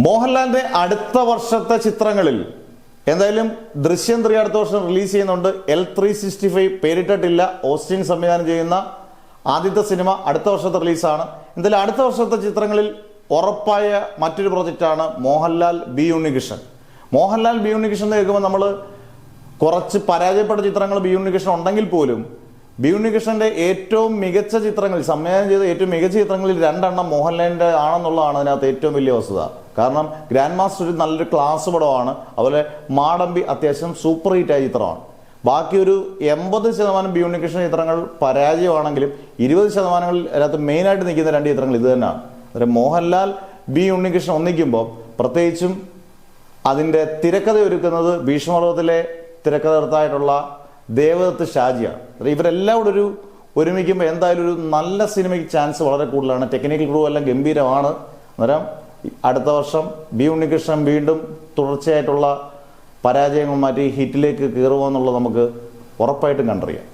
മോഹൻലാലിന്റെ അടുത്ത വർഷത്തെ ചിത്രങ്ങളിൽ എന്തായാലും ദൃശ്യം 3 അടുത്ത വർഷം റിലീസ് ചെയ്യുന്നുണ്ട്. L365 പേരിട്ടിട്ടില്ല. ഓസ്റ്റിൻ സംവിധാനം ചെയ്യുന്ന ആദ്യത്തെ സിനിമ അടുത്ത വർഷത്തെ റിലീസാണ്. എന്തായാലും അടുത്ത വർഷത്തെ ചിത്രങ്ങളിൽ ഉറപ്പായ മറ്റൊരു പ്രോജക്റ്റാണ് മോഹൻലാൽ ബി ഉണ്ണികൃഷ്ണൻ. മോഹൻലാൽ ബി ഉണ്ണികൃഷ്ണൻ എന്ന് കേൾക്കുമ്പോൾ നമ്മൾ കുറച്ച് പരാജയപ്പെട്ട ചിത്രങ്ങൾ ബി ഉണ്ണികൃഷ്ണൻ ഉണ്ടെങ്കിൽ പോലും ബി ഉണ്ണികൃഷ്ണന്റെ ഏറ്റവും മികച്ച ചിത്രങ്ങളിൽ സംവിധാനം ചെയ്ത ഏറ്റവും മികച്ച ചിത്രങ്ങളിൽ 2 എണ്ണം മോഹൻലാലിന്റെ ആണെന്നുള്ളതാണ് അതിനകത്ത് ഏറ്റവും വലിയ വസ്തുത. കാരണം ഗ്രാൻഡ് മാസ്റ്റർ ഒരു നല്ലൊരു ക്ലാസ് പടമാണ്. അതുപോലെ മാടമ്പി അത്യാവശ്യം സൂപ്പർ ഹിറ്റായ ചിത്രമാണ്. ബാക്കി ഒരു 80% ബി ഉണ്ണികൃഷ്ണൻ ചിത്രങ്ങൾ പരാജയമാണെങ്കിലും 20% അതിനകത്ത് മെയിനായിട്ട് നിൽക്കുന്ന 2 ചിത്രങ്ങൾ ഇത് തന്നെയാണ്. അതായത് മോഹൻലാൽ ബി ഉണ്ണികൃഷ്ണൻ ഒന്നിക്കുമ്പോൾ പ്രത്യേകിച്ചും അതിൻ്റെ തിരക്കഥ ഒരുക്കുന്നത് ഭീഷ്മപർവ്വത്തിലെ തിരക്കഥാകൃത്തായിട്ടുള്ള ദേവദത്ത് ഷാജിയാണ്. ഇവരെല്ലാം കൂടെ ഒരുമിക്കുമ്പോൾ എന്തായാലും ഒരു നല്ല സിനിമയ്ക്ക് ചാൻസ് വളരെ കൂടുതലാണ്. ടെക്നിക്കൽ ക്രൂ എല്ലാം ഗംഭീരമാണ്. അന്നേരം അടുത്ത വർഷം ബി ഉണ്ണികൃഷ്ണൻ വീണ്ടും തുടർച്ചയായിട്ടുള്ള പരാജയങ്ങൾ മാറ്റി ഹിറ്റിലേക്ക് കയറുമോ എന്നുള്ളത് നമുക്ക് ഉറപ്പായിട്ടും കണ്ടറിയാം.